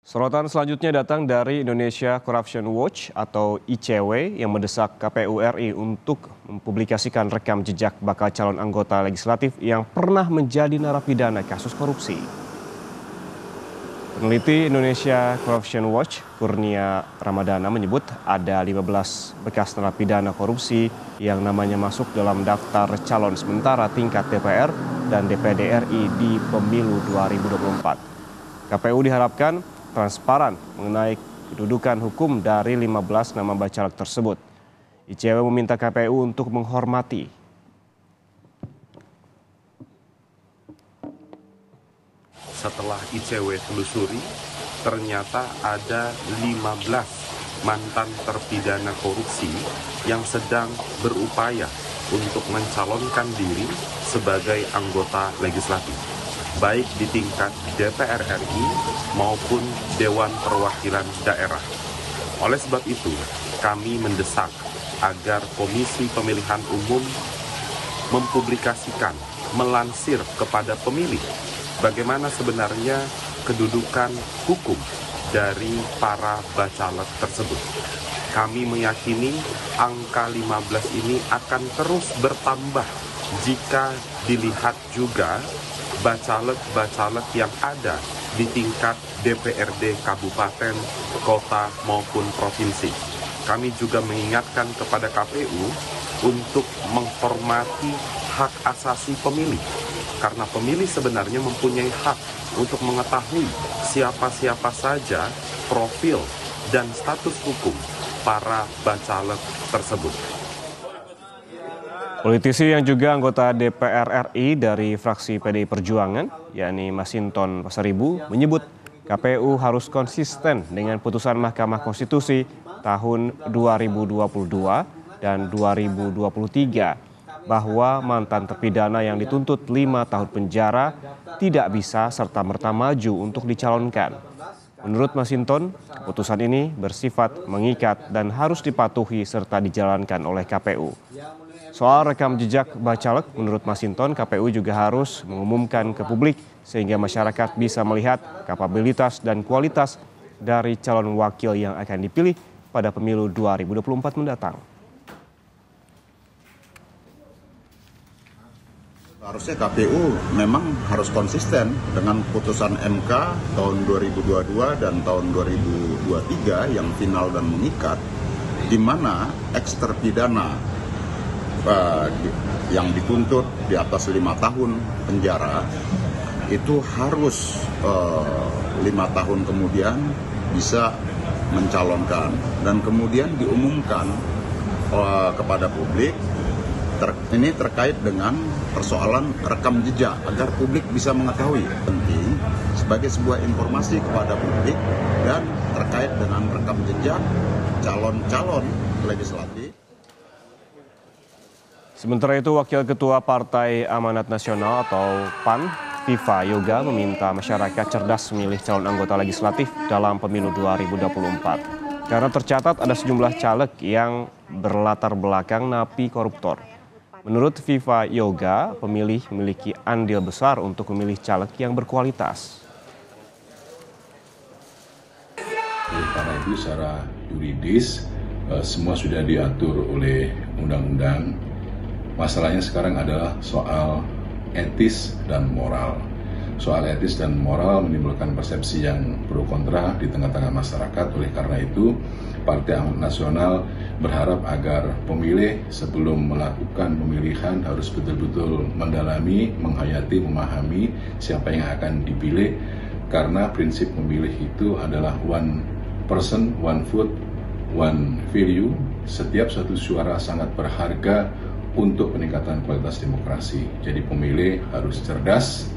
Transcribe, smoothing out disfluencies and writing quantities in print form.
Sorotan selanjutnya datang dari Indonesia Corruption Watch atau ICW yang mendesak KPU RI untuk mempublikasikan rekam jejak bakal calon anggota legislatif yang pernah menjadi narapidana kasus korupsi. Peneliti Indonesia Corruption Watch, Kurnia Ramadana menyebut ada 15 bekas narapidana korupsi yang namanya masuk dalam daftar calon sementara tingkat DPR dan DPD RI di pemilu 2024. KPU diharapkan transparan mengenai kedudukan hukum dari 15 nama bacalek tersebut. ICW meminta KPU untuk menghormati. Setelah ICW telusuri, ternyata ada 15 mantan terpidana korupsi yang sedang berupaya untuk mencalonkan diri sebagai anggota legislatif, baik di tingkat DPR RI maupun Dewan Perwakilan Daerah. Oleh sebab itu, kami mendesak agar Komisi Pemilihan Umum mempublikasikan, melansir kepada pemilih bagaimana sebenarnya kedudukan hukum dari para bacalek tersebut. Kami meyakini angka 15 ini akan terus bertambah jika dilihat juga bacalek-bacalek yang ada di tingkat DPRD kabupaten, kota maupun provinsi. Kami juga mengingatkan kepada KPU untuk menghormati hak asasi pemilih, karena pemilih sebenarnya mempunyai hak untuk mengetahui siapa-siapa saja profil dan status hukum para bacalek tersebut. Politisi yang juga anggota DPR RI dari fraksi PDI Perjuangan, yakni Masinton Pasaribu, menyebut KPU harus konsisten dengan putusan Mahkamah Konstitusi tahun 2022 dan 2023 bahwa mantan terpidana yang dituntut 5 tahun penjara tidak bisa serta-merta maju untuk dicalonkan. Menurut Masinton, keputusan ini bersifat mengikat dan harus dipatuhi serta dijalankan oleh KPU. Soal rekam jejak bacalek, menurut Masinton, KPU juga harus mengumumkan ke publik sehingga masyarakat bisa melihat kapabilitas dan kualitas dari calon wakil yang akan dipilih pada pemilu 2024 mendatang. Harusnya KPU memang harus konsisten dengan putusan MK tahun 2022 dan tahun 2023 yang final dan mengikat, di mana eks terpidana yang dituntut di atas 5 tahun penjara itu harus 5 tahun kemudian bisa mencalonkan dan kemudian diumumkan kepada publik. Ini terkait dengan persoalan rekam jejak agar publik bisa mengetahui, penting sebagai sebuah informasi kepada publik dan terkait dengan rekam jejak calon-calon legislatif. Sementara itu, Wakil Ketua Partai Amanat Nasional atau PAN, Viva Yoga, meminta masyarakat cerdas memilih calon anggota legislatif dalam pemilu 2024. Karena tercatat ada sejumlah caleg yang berlatar belakang napi koruptor. Menurut Viva Yoga, pemilih memiliki andil besar untuk memilih caleg yang berkualitas. Karena itu secara yuridis semua sudah diatur oleh undang-undang. Masalahnya sekarang adalah soal etis dan moral. Soal etis dan moral menimbulkan persepsi yang pro kontra di tengah-tengah masyarakat. Oleh karena itu, Partai Amanat Nasional berharap agar pemilih sebelum melakukan pemilihan harus betul-betul mendalami, menghayati, memahami siapa yang akan dipilih. Karena prinsip memilih itu adalah one person, one vote, one value. Setiap satu suara sangat berharga untuk peningkatan kualitas demokrasi. Jadi pemilih harus cerdas,